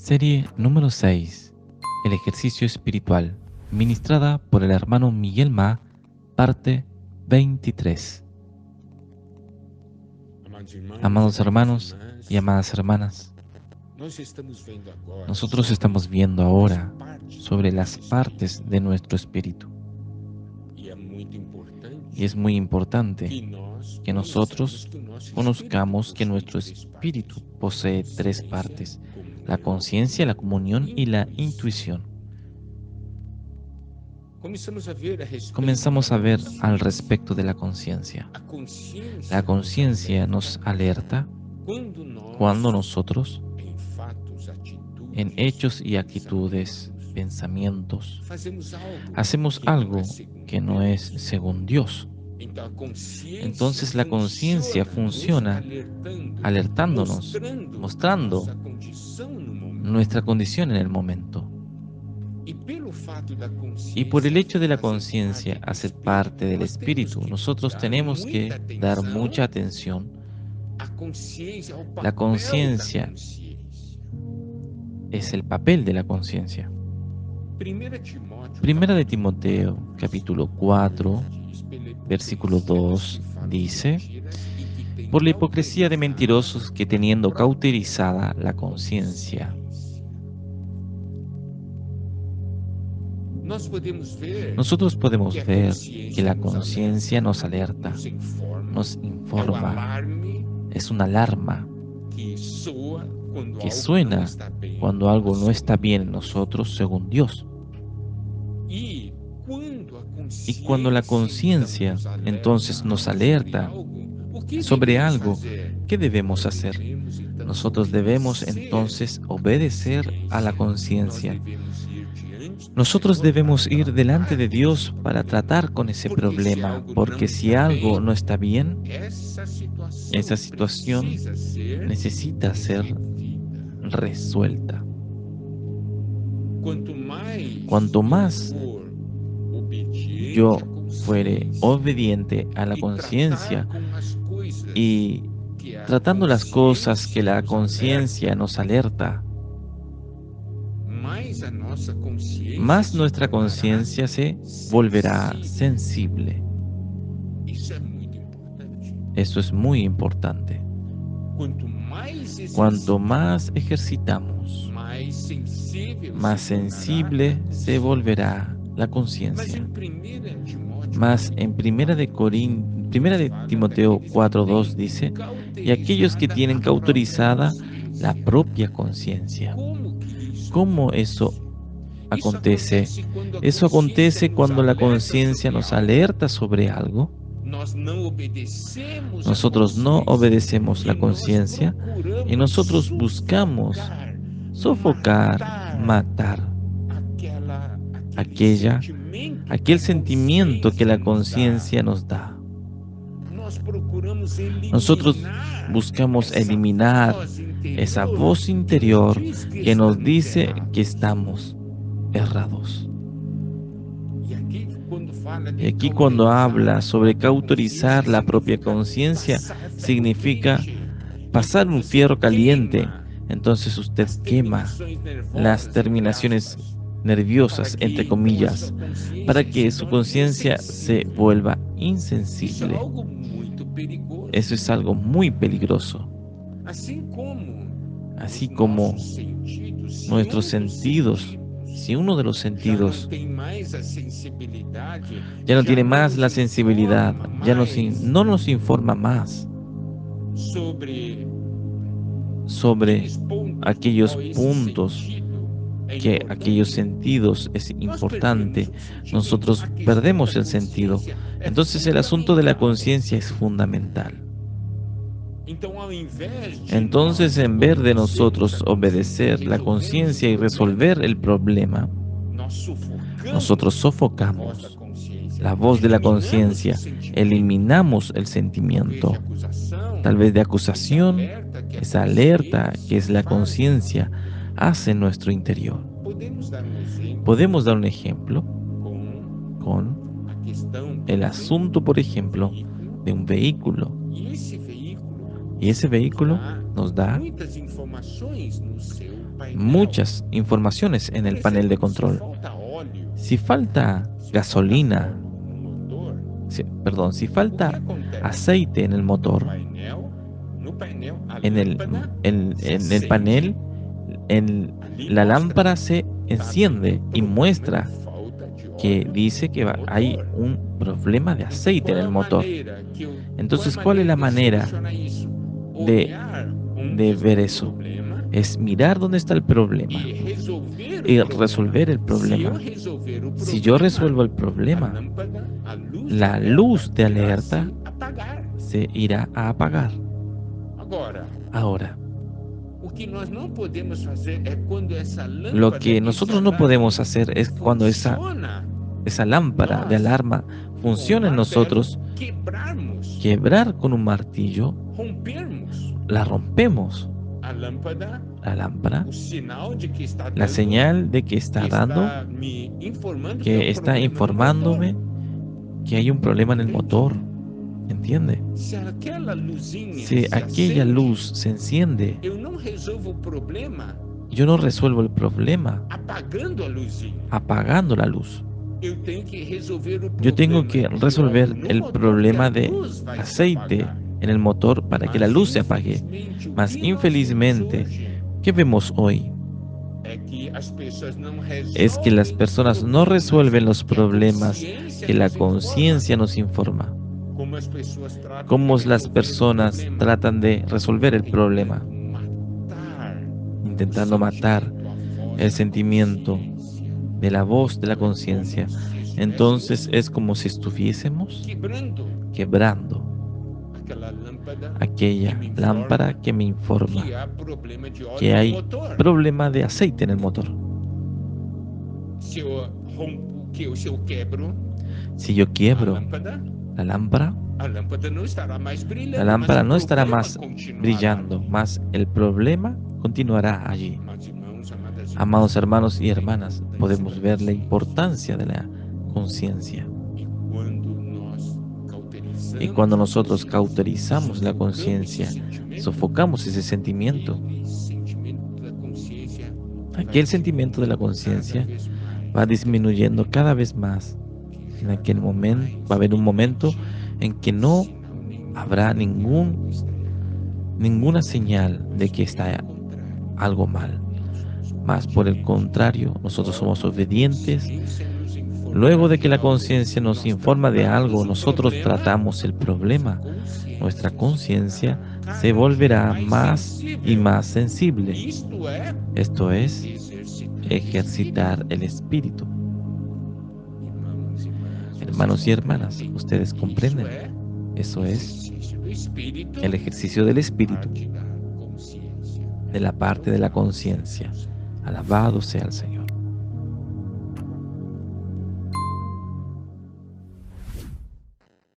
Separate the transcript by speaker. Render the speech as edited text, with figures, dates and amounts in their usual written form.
Speaker 1: Serie número 6. El ejercicio espiritual. Ministrada por el hermano Miguel Ma, parte 23. Amados hermanos y amadas hermanas, nosotros estamos viendo ahora sobre las partes de nuestro espíritu. Y es muy importante que nosotros conozcamos que nuestro espíritu posee tres partes: la conciencia, la comunión y la intuición. Comenzamos a ver al respecto de la conciencia. La conciencia nos alerta cuando nosotros, en hechos y actitudes, pensamientos, hacemos algo que no es según Dios. Entonces la conciencia funciona alertándonos, mostrando nuestra condición en el momento. Y por el hecho de la conciencia hacer parte del espíritu, nosotros tenemos que dar mucha atención. La conciencia es el papel de la conciencia. Primera de Timoteo, capítulo 4, versículo 2, dice: por la hipocresía de mentirosos que teniendo cauterizada la conciencia. Nosotros podemos ver que la conciencia nos alerta, nos informa, es una alarma que suena cuando algo no está bien en nosotros según Dios. Y cuando la conciencia entonces nos alerta sobre algo, ¿qué debemos hacer? Nosotros debemos entonces obedecer a la conciencia. Nosotros debemos ir delante de Dios para tratar con ese problema, porque si algo no está bien, esa situación necesita ser resuelta. Cuanto más yo fuere obediente a la conciencia y tratando las cosas que la conciencia nos alerta, más nuestra conciencia se volverá sensible. Eso es muy importante. Cuanto más ejercitamos, más sensible se volverá la conciencia. Más en Primera de Timoteo 4:2 dice: y aquellos que tienen cauterizada la propia conciencia. ¿Cómo eso acontece? Eso acontece cuando la conciencia nos alerta sobre algo. Nosotros no obedecemos la conciencia y nosotros buscamos sofocar, matar aquel sentimiento que la conciencia nos da. Nosotros buscamos eliminar esa voz interior que nos dice que estamos errados. Y aquí cuando habla sobre cauterizar la propia conciencia, significa pasar un fierro caliente. Entonces usted quema las terminaciones nerviosas, entre comillas, para que su conciencia se vuelva insensible. Eso es algo muy peligroso. Así como nuestros sentidos, si uno de los sentidos ya no tiene más la sensibilidad, ya no nos informa más sobre aquellos puntos, que aquellos sentidos es importante, nosotros perdemos el sentido. Entonces el asunto de la conciencia es fundamental. Entonces, en vez de nosotros obedecer la conciencia y resolver el problema, nosotros sofocamos la voz de la conciencia, eliminamos el sentimiento, tal vez de acusación, esa alerta que es la conciencia hace en nuestro interior. Podemos dar un ejemplo con el asunto, por ejemplo, de un vehículo. Y ese vehículo nos da muchas informaciones en el panel de control. Si falta gasolina, si falta aceite en el motor, en el panel, la lámpara se enciende y muestra que dice que hay un problema de aceite en el motor. Entonces, ¿cuál es la manera de ver eso? Es mirar dónde está el problema y resolver el problema. Si yo resuelvo el problema, la luz de alerta se irá a apagar. Ahora, lo que nosotros no podemos hacer es cuando esa lámpara de alarma funciona en nosotros, quebrar con un martillo, la rompemos. La lámpara, la señal de que está dando, que está informándome que hay un problema en el motor. ¿Entiende? Si aquella luz se enciende, yo no resuelvo el problema apagando la luz. Yo tengo que resolver el problema de aceite en el motor para que la luz se apague. Mas infelizmente, ¿qué vemos hoy? Es que las personas no resuelven los problemas que la conciencia nos informa. ¿Cómo las personas tratan de resolver el problema? Intentando matar el sentimiento de la voz de la conciencia. Entonces es como si estuviésemos quebrando aquella lámpara que me informa que hay problema de aceite en el motor. Si yo quiebro la lámpara no estará más brillando, más el problema continuará allí. Amados hermanos y hermanas, podemos ver la importancia de la conciencia. Y cuando nosotros cauterizamos la conciencia, sofocamos ese sentimiento. Aquel sentimiento de la conciencia va disminuyendo cada vez más. En aquel momento va a haber un momento en que no habrá ninguna señal de que está algo mal. Mas por el contrario, nosotros somos obedientes. Luego de que la conciencia nos informa de algo, nosotros tratamos el problema. Nuestra conciencia se volverá más y más sensible. Esto es ejercitar el espíritu. Hermanos y hermanas, ¿ustedes comprenden? Eso es el ejercicio del espíritu, de la parte de la conciencia. Alabado sea el Señor.